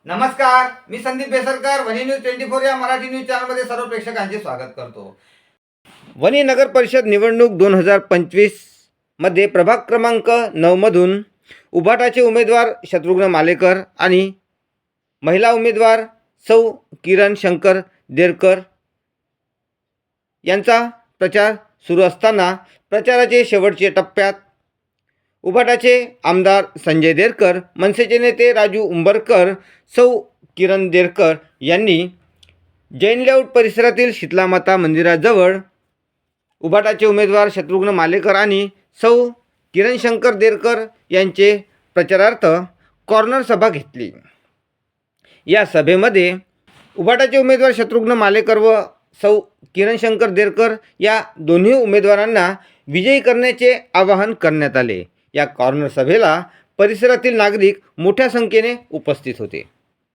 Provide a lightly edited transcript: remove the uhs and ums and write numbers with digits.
नमस्कार, मी संदीप बेसरकर वनी न्यूज 24 या मराठी न्यूज चॅनलमध्ये सर्व प्रेक्षकांचे स्वागत करतो. वनी नगर परिषद निवडणूक 2025 मध्ये प्रभाग क्रमांक 9 मधून उभाटाचे उमेदवार शत्रुघ्न मालेकर आणि महिला उमेदवार सौ किरण शंकर देरकर यांचा प्रचार सुरू असताना प्रचाराचे शेवटचे टप्प्यात उभाटाचे आमदार संजय देरकर, मनसेचे नेते राजू उंबरकर, सौ किरण देरकर यांनी जैन लेआउट परिसरातील शीतलामाता मंदिराजवळ उभाटाचे उमेदवार शत्रुघ्न मालेकर आणि सौ किरण शंकर देरकर यांचे प्रचारार्थ कॉर्नर सभा घेतली. या सभेमध्ये उभाटाचे उमेदवार शत्रुघ्न मालेकर व सौ किरण शंकर देरकर या दोन्ही उमेदवारांना विजयी करण्याचे आवाहन करण्यात आले. या कॉर्नर सभेला परिसरातील नागरिक मोठ्या संख्येने उपस्थित होते.